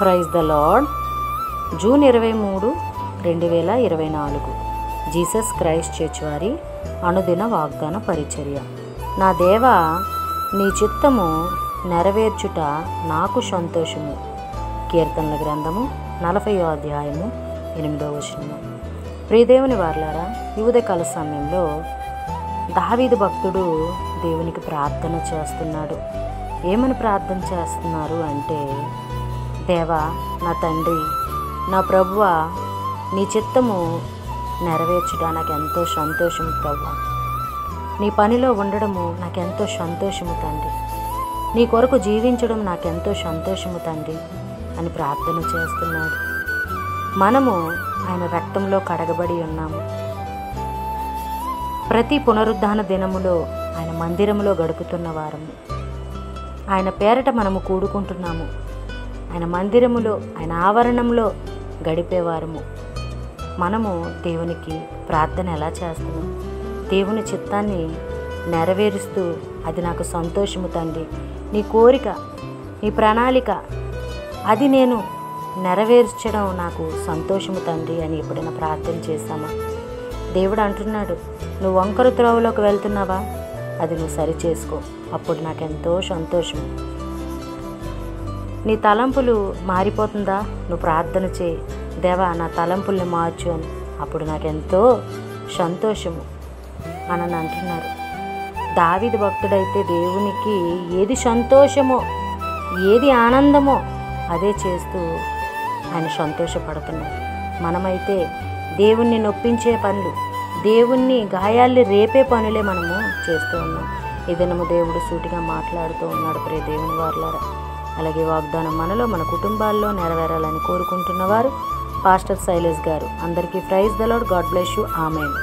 Praise the Lord. June 23, 2024 Jesus Christ church వారి అనుదిన వాగ్దాన పరిచర్య. నా దేవా, నీ చిత్తము నెరవేర్చుట నాకు సంతోషము. కీర్తనల గ్రంథము 40వ అధ్యాయము 8వ వచనము. ప్రియదేవుని వారలారా, ఈ ఉదయకాల సమయంలో దావీదు భక్తుడు దేవునికి ప్రార్థన చేస్తున్నాడు. ఏమని ప్రార్థన చేస్తున్నారు అంటే, దేవా, నా తండ్రి, నా ప్రభువా, నీ చిత్తము నెరవేర్చుట నాకు ఎంతో సంతోషము ప్రభువా. నీ పనిలో ఉండడము నాకెంతో సంతోషము తండ్రి. నీ కొరకు జీవించడం నాకెంతో సంతోషము తండ్రి అని ప్రార్థన చేస్తున్నాడు. మనము ఆయన రక్తంలో కడగబడి ఉన్నాము. ప్రతి పునరుద్ధాన దినములో ఆయన మందిరములో గడుపుతున్న వారము. ఆయన పేరట మనము కూడుకుంటున్నాము. ఆయన మందిరములో, ఆయన ఆవరణంలో గడిపేవారము. మనము దేవునికి ప్రార్థన ఎలా చేస్తున్నాం? దేవుని చిత్తాన్ని నెరవేరుస్తూ, అది నాకు సంతోషము తండ్రి, నీ కోరిక, నీ ప్రణాళిక, అది నేను నెరవేర్చడం నాకు సంతోషము తండ్రి అని ఎప్పుడైనా ప్రార్థన చేశామా? దేవుడు అంటున్నాడు, నువ్వు వంకర త్రోవలోకి వెళ్తున్నావా? అది నువ్వు సరి చేసుకో, అప్పుడు నాకెంతో సంతోషము. నీ తలంపులు మారిపోతుందా? నువ్వు ప్రార్థన చేయి, దేవా నా తలంపుల్ని మార్చు అని, అప్పుడు నాకెంతో సంతోషము అని అంటున్నారు. దావీదు భక్తుడైతే దేవునికి ఏది సంతోషమో, ఏది ఆనందమో అదే చేస్తూ ఆయన సంతోషపడుతున్నారు. మనమైతే దేవుణ్ణి నొప్పించే పనులు, దేవుణ్ణి గాయాల్ని రేపే పనులే మనము చేస్తూ ఉన్నాం. ఈ దినము దేవుడు సూటిగా మాట్లాడుతూ ఉన్నాడు. ప్రియ దేవుని వారలారా, అలాగే వాగ్దానం మనలో, మన కుటుంబాల్లో నెరవేరాలని కోరుకుంటున్నవారు పాస్టర్ శైలేష్ గారు. అందరికీ praise the Lord. God bless you. Amen.